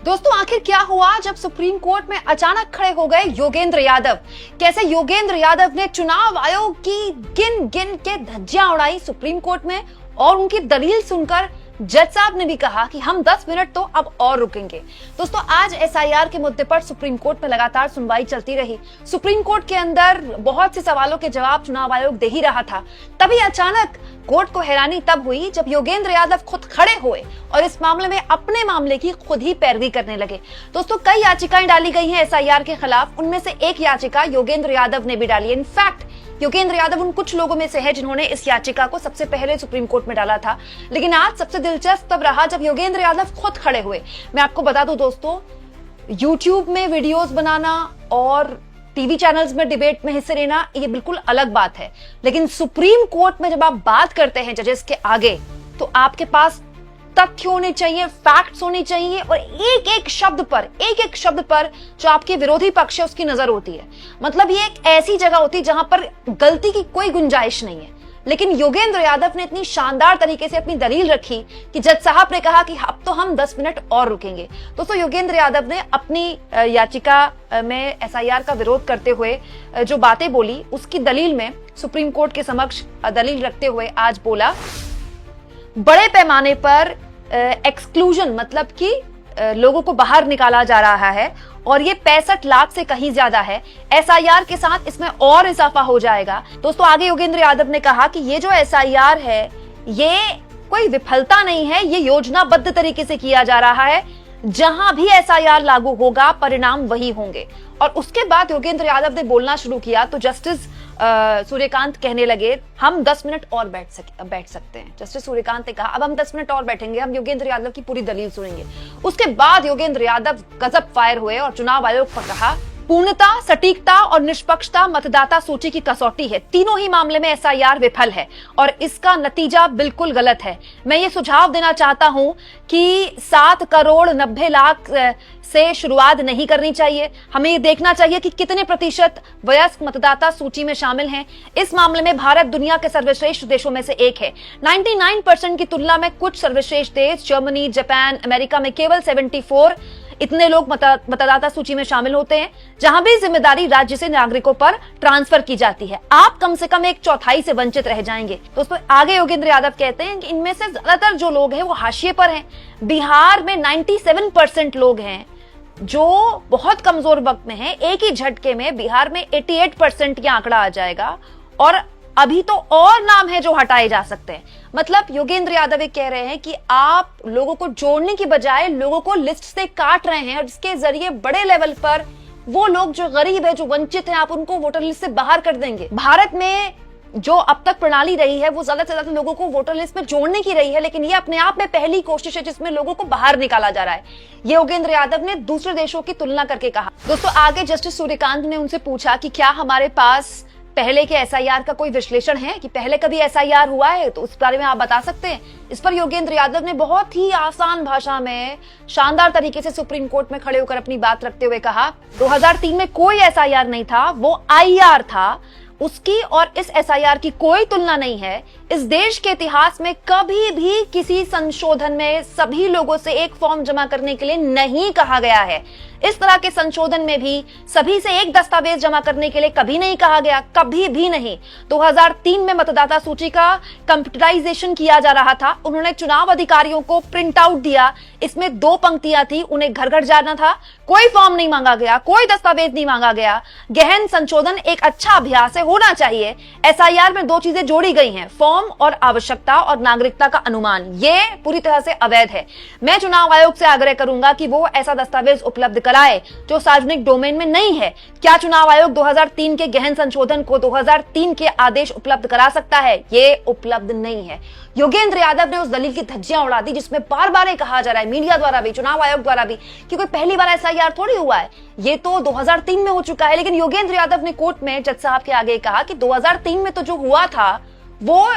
दोस्तों आखिर क्या हुआ जब सुप्रीम कोर्ट में अचानक खड़े हो गए योगेंद्र यादव। कैसे योगेंद्र यादव ने चुनाव आयोग की गिन गिन के धज्जियां उड़ाई सुप्रीम कोर्ट में, और उनकी दलील सुनकर जज साहब ने भी कहा कि हम 10 मिनट तो अब और रुकेंगे। दोस्तों आज एसआईआर के मुद्दे पर सुप्रीम कोर्ट में लगातार सुनवाई चलती रही। सुप्रीम कोर्ट के अंदर बहुत से सवालों के जवाब चुनाव आयोग दे ही रहा था। तभी अचानक कोर्ट को हैरानी तब हुई जब योगेंद्र यादव खुद खड़े हुए और इस मामले में अपने मामले की खुद ही पैरवी करने लगे। दोस्तों कई याचिकाएं डाली गई हैं एसआईआर के खिलाफ, उनमें से एक याचिका योगेंद्र यादव ने भी डाली है। इनफैक्ट योगेंद्र यादव उन कुछ लोगों में से है जिन्होंने इस याचिका को सबसे पहले सुप्रीम कोर्ट में डाला था। लेकिन आज सबसे दिलचस्प तब रहा जब योगेंद्र यादव खुद खड़े हुए। मैं आपको बता दूं दोस्तों, यूट्यूब में वीडियोस बनाना और टीवी चैनल्स में डिबेट में हिस्से लेना ये बिल्कुल अलग बात है, लेकिन सुप्रीम कोर्ट में जब आप बात करते हैं जजेस के आगे तो आपके पास तथ्य होने चाहिए, फैक्ट्स होने चाहिए, और एक एक शब्द पर जो आपके विरोधी पक्ष है उसकी नजर होती है। मतलब ये एक ऐसी जगह होती है जहां पर गलती की कोई गुंजाइश नहीं है। लेकिन योगेंद्र यादव ने इतनी शानदार तरीके से अपनी दलील रखी कि जज साहब ने कहा कि अब तो हम 10 मिनट और रुकेंगे। दोस्तों योगेंद्र यादव ने अपनी याचिका में एसआईआर का विरोध करते हुए जो बातें बोली उसकी दलील में सुप्रीम कोर्ट के समक्ष दलील रखते हुए आज बोला, बड़े पैमाने पर एक्सक्लूजन मतलब कि लोगों को बाहर निकाला जा रहा है और ये 65 लाख से कहीं ज्यादा है। एसआईआर के साथ इसमें और इजाफा हो जाएगा। दोस्तों आगे योगेंद्र यादव ने कहा कि ये जो एसआईआर है ये कोई विफलता नहीं है, ये योजनाबद्ध तरीके से किया जा रहा है। जहां भी एसआईआर लागू होगा परिणाम वही होंगे। और उसके बाद योगेंद्र यादव ने बोलना शुरू किया तो जस्टिस सूर्यकांत कहने लगे हम 10 मिनट और बैठ सकते हैं। जस्टिस सूर्यकांत ने कहा अब हम 10 मिनट और बैठेंगे, हम योगेंद्र यादव की पूरी दलील सुनेंगे। उसके बाद योगेंद्र यादव गजब फायर हुए और चुनाव आयोग पर कहा, पूर्णता, सटीकता और निष्पक्षता मतदाता सूची की कसौटी है। तीनों ही मामले में एसआईआर विफल है और इसका नतीजा बिल्कुल गलत है। मैं ये सुझाव देना चाहता हूं कि 7 करोड़ 90 लाख से शुरुआत नहीं करनी चाहिए। हमें ये देखना चाहिए कि कितने प्रतिशत वयस्क मतदाता सूची में शामिल हैं। इस मामले में भारत दुनिया के सर्वश्रेष्ठ देशों में से एक है। 99% की तुलना में कुछ सर्वश्रेष्ठ देश जर्मनी, जापान, अमेरिका में केवल 74 इतने लोग मतदाता सूची में शामिल होते हैं, जहां भी जिम्मेदारी राज्य से नागरिकों पर ट्रांसफर की जाती है। आप कम से कम 1/4 से वंचित रह जाएंगे। दोस्तों आगे योगेंद्र यादव कहते हैं कि इनमें से ज्यादातर जो लोग हैं वो हाशिए पर हैं। बिहार में 97% लोग हैं जो बहुत कमजोर वक्त में हैं। एक ही झटके में बिहार में 88% का आंकड़ा आ जाएगा और अभी तो और नाम है जो हटाए जा सकते हैं। मतलब योगेंद्र यादव ये कह रहे हैं कि आप लोगों को जोड़ने की बजाय लोगों को लिस्ट से काट रहे हैं और जिसके जरिए बड़े लेवल पर वो लोग जो गरीब है, जो वंचित हैं, आप उनको वोटर लिस्ट से बाहर कर देंगे। भारत में जो अब तक प्रणाली रही है वो ज्यादा से ज्यादा लोगों को वोटर लिस्ट में जोड़ने की रही है, लेकिन ये अपने आप में पहली कोशिश है जिसमें लोगों को बाहर निकाला जा रहा है। ये योगेंद्र यादव ने दूसरे देशों की तुलना करके कहा। दोस्तों आगे जस्टिस सूर्यकांत ने उनसे पूछा कि क्या हमारे पास पहले के एसआईआर का कोई विश्लेषण है कि पहले कभी एसआईआर हुआ है, तो उस बारे में आप बता सकते हैं। इस पर योगेंद्र यादव ने बहुत ही आसान भाषा में शानदार तरीके से सुप्रीम कोर्ट में खड़े होकर अपनी बात रखते हुए कहा, 2003 में कोई एसआईआर नहीं था, वो आईआर था। उसकी और इस एसआईआर की कोई तुलना नहीं है। इस देश के इतिहास में कभी भी किसी संशोधन में सभी लोगों से एक फॉर्म जमा करने के लिए नहीं कहा गया है। इस तरह के संशोधन में भी सभी से एक दस्तावेज जमा करने के लिए कभी नहीं कहा गया, कभी भी नहीं। 2003 में मतदाता सूची का कंप्यूटराइजेशन किया जा रहा था। उन्होंने चुनाव अधिकारियों को प्रिंट आउट दिया, इसमें 2 पंक्तियां थी, उन्हें घर घर जाना था। कोई फॉर्म नहीं मांगा गया, कोई दस्तावेज नहीं मांगा गया। गहन संशोधन एक अच्छा अभ्यास है, होना चाहिए। एसआईआर में 2 चीजें जोड़ी गई हैं, फॉर्म और आवश्यकता और नागरिकता का अनुमान। ये पूरी तरह से अवैध है। मैं चुनाव आयोग से आग्रह करूंगा कि वो ऐसा दस्तावेज उपलब्ध कराए जो सार्वजनिक डोमेन में नहीं है। क्या चुनाव आयोग 2003 के गहन संशोधन को 2003 के आदेश उपलब्ध करा सकता है? ये उपलब्ध नहीं है। योगेंद्र यादव ने उस दलील की धज्जियां उड़ा दी जिसमें बार बार ये कहा जा रहा है, मीडिया द्वारा भी, चुनाव आयोग द्वारा भी, कि कोई पहली बार एसआईआर थोड़ी हुआ है, ये तो 2003 में हो चुका है। लेकिन योगेंद्र यादव ने कोर्ट में जज साहब के आगे कहा कि 2003 में तो जो हुआ था वो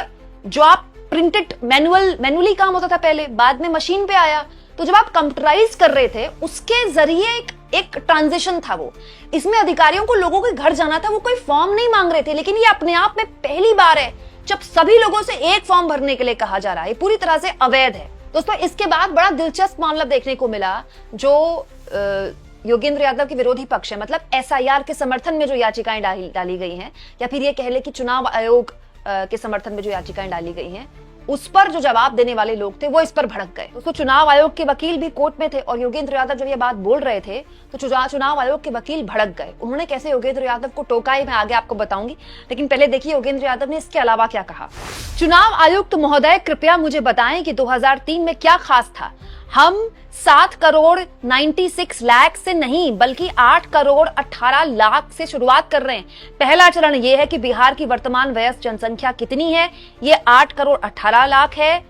जो आप प्रिंटेड मैनुअली काम होता था पहले, बाद में मशीन पे आया, तो जब आप कंप्यूटराइज कर रहे थे उसके जरिए एक ट्रांजिशन था। वो इसमें अधिकारियों को लोगों के घर जाना था, वो कोई फॉर्म नहीं मांग रहे थे। लेकिन ये अपने आप में पहली बार है जब सभी लोगों से एक फॉर्म भरने के लिए कहा जा रहा है। पूरी तरह से अवैध है। दोस्तों इसके बाद बड़ा दिलचस्प मामला देखने को मिला। जो योगेंद्र यादव के विरोधी पक्ष है, मतलब एसआईआर के समर्थन में जो याचिकाएं डाली गई हैं, या फिर ये कह ले कि चुनाव आयोग के समर्थन में जो याचिकाएं डाली गई हैं, उस पर जो जवाब देने वाले लोग थे वो इस पर भड़क गए। दोस्तों चुनाव आयोग के वकील भी कोर्ट में थे और योगेंद्र यादव जब ये बात बोल रहे थे तो चुनाव आयोग के वकील भड़क गए। उन्होंने कैसे योगेंद्र यादव को टोका है मैं आगे आपको बताऊंगी, लेकिन पहले देखिए योगेंद्र यादव ने इसके अलावा क्या कहा। चुनाव आयुक्त महोदय कृपया मुझे बताएं कि 2003 में क्या खास था। हम 7 करोड़ 96 लाख से नहीं बल्कि 8 करोड़ 18 लाख से शुरुआत कर रहे हैं। पहला चरण यह है कि बिहार की वर्तमान वयस्क जनसंख्या कितनी है, ये 8 करोड़ 18 लाख है।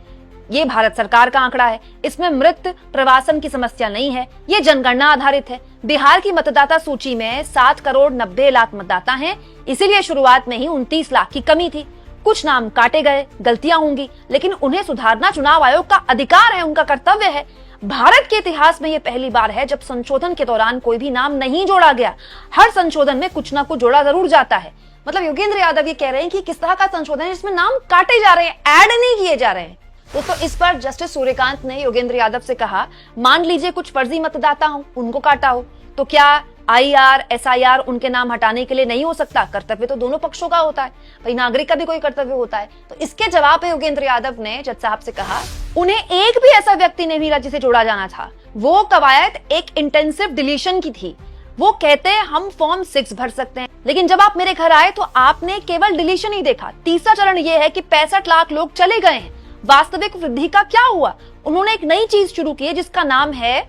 ये भारत सरकार का आंकड़ा है, इसमें मृत प्रवासन की समस्या नहीं है, ये जनगणना आधारित है। बिहार की मतदाता सूची में 7 करोड़ 90 लाख मतदाता हैं, इसीलिए शुरुआत में ही 29 लाख की कमी थी। कुछ नाम काटे गए, गलतियां होंगी, लेकिन उन्हें सुधारना चुनाव आयोग का अधिकार है, उनका कर्तव्य है। भारत के इतिहास में यह पहली बार है जब संशोधन के दौरान कोई भी नाम नहीं जोड़ा गया। हर संशोधन में कुछ ना कुछ जोड़ा जरूर जाता है। मतलब योगेंद्र यादव ये कह रहे हैं कि किस तरह का संशोधन है जिसमें नाम काटे जा रहे हैं, ऐड नहीं किए जा रहे हैं। दोस्तों इस पर जस्टिस सूर्यकांत ने योगेंद्र यादव से कहा, मान लीजिए कुछ फर्जी मतदाता हो, उनको काटा हो, तो क्या आईआर एसआईआर उनके नाम हटाने के लिए नहीं हो सकता? कर्तव्य तो दोनों पक्षों का होता है, भाई नागरिक का भी कोई कर्तव्य होता है। तो इसके जवाब में योगेंद्र यादव ने जज साहब से कहा, उन्हें एक भी ऐसा व्यक्ति नहीं मिला जिसे जोड़ा जाना था। वो कवायद एक इंटेंसिव डिलीशन की थी। वो कहते हैं हम फॉर्म 6 भर सकते हैं, लेकिन जब आप मेरे घर आए तो आपने केवल डिलीशन ही देखा। तीसरा चरण यह है कि 65 लाख लोग चले गए हैं, वास्तविक वृद्धि का क्या हुआ? उन्होंने एक नई चीज शुरू की है जिसका नाम है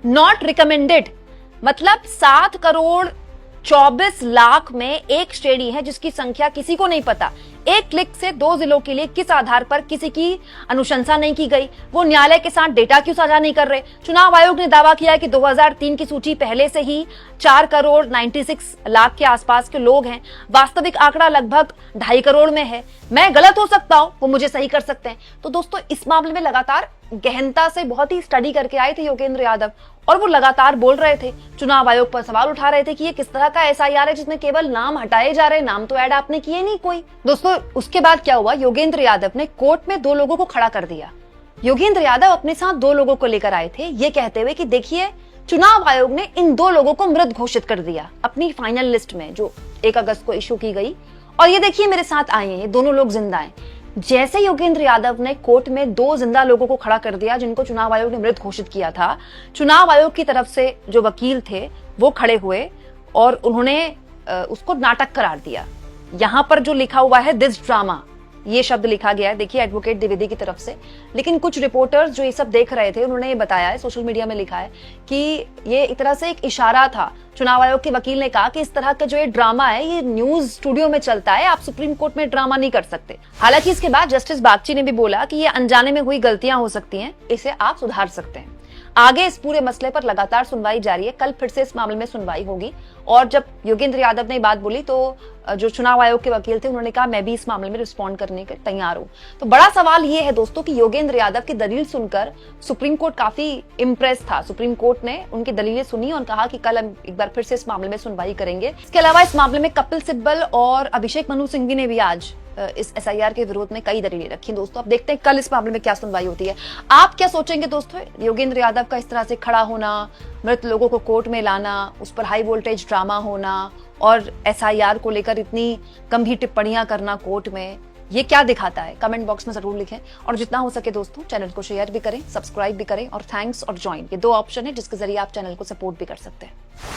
नॉट रिकमेंडेड। मतलब 7 करोड़ 24 लाख में एक श्रेणी है जिसकी संख्या किसी को नहीं पता। एक क्लिक से 2 जिलों के लिए किस आधार पर किसी की अनुशंसा नहीं की गई, वो न्यायालय के साथ डेटा क्यों साझा नहीं कर रहे? चुनाव आयोग ने दावा किया है कि 2003 की सूची पहले से ही 4 करोड़ 96 लाख के आसपास के लोग हैं, वास्तविक आंकड़ा लगभग 2.5 करोड़ में है। मैं गलत हो सकता हूं, वो मुझे सही कर सकते हैं। तो दोस्तों इस मामले में लगातार गहनता से बहुत ही स्टडी करके आए थे योगेंद्र यादव, और वो लगातार बोल रहे थे, चुनाव आयोग पर सवाल उठा रहे थे कि ये किस तरह का एसआईआर है जिसमें केवल नाम हटाए जा रहे, नाम तो ऐड आपने किए नहीं कोई। दोस्तों उसके बाद क्या हुआ, योगेंद्र यादव ने कोर्ट में 2 लोगों को खड़ा कर दिया। योगेंद्र यादव अपने साथ 2 लोगों को लेकर आए थे, ये कहते हुए कि देखिए चुनाव आयोग ने इन 2 लोगों को मृत घोषित कर दिया अपनी फाइनल लिस्ट में जो 1 अगस्त को इशू की गई, और ये देखिए मेरे साथ आए हैं, ये दोनों लोग जिंदा हैं। जैसे योगेंद्र यादव ने कोर्ट में 2 जिंदा लोगों को खड़ा कर दिया जिनको चुनाव आयोग ने मृत घोषित किया था, चुनाव आयोग की तरफ से जो वकील थे वो खड़े हुए और उन्होंने उसको नाटक करार दिया। यहां पर जो लिखा हुआ है दिस ड्रामा, ये शब्द लिखा गया है, देखिए एडवोकेट द्विवेदी की तरफ से। लेकिन कुछ रिपोर्टर्स जो ये सब देख रहे थे उन्होंने ये बताया है, सोशल मीडिया में लिखा है कि ये एक तरह से एक इशारा था। चुनाव आयोग के वकील ने कहा कि इस तरह का जो ये ड्रामा है ये न्यूज स्टूडियो में चलता है, आप सुप्रीम कोर्ट में ड्रामा नहीं कर सकते। हालांकि इसके बाद जस्टिस बागची ने भी बोला कि ये अनजाने में हुई गलतियां हो सकती हैं, इसे आप सुधार सकते हैं। आगे इस पूरे मसले पर लगातार सुनवाई जारी है, कल फिर से इस मामले में सुनवाई होगी। और जब योगेंद्र यादव ने बात बोली तो जो चुनाव आयोग के वकील थे उन्होंने कहा मैं भी इस मामले में रिस्पॉन्ड करने के तैयार हूं। तो बड़ा सवाल ये है दोस्तों कि योगेंद्र यादव की दलील सुनकर सुप्रीम कोर्ट काफी इम्प्रेस था। सुप्रीम कोर्ट ने उनकी दलीलें सुनी और कहा कि कल हम एक बार फिर से इस मामले में सुनवाई करेंगे। इसके अलावा इस मामले में कपिल सिब्बल और अभिषेक मनु सिंघवी ने भी आज इस एसआईआर के विरोध में कई दलीलें रखी। दोस्तों अब देखते हैं कल इस मामले में क्या सुनवाई होती है। आप क्या सोचेंगे दोस्तों, योगेंद्र यादव का इस तरह से खड़ा होना, मृत लोगों को कोर्ट में लाना, उस पर हाई वोल्टेज ड्रामा होना और एसआईआर को लेकर इतनी गंभीर टिप्पणियां करना कोर्ट में, ये क्या दिखाता है? कमेंट बॉक्स में जरूर लिखें और जितना हो सके दोस्तों चैनल को शेयर भी करें, सब्सक्राइब भी करें और थैंक्स और ज्वाइन, ये 2 ऑप्शन है जिसके जरिए आप चैनल को सपोर्ट भी कर सकते हैं।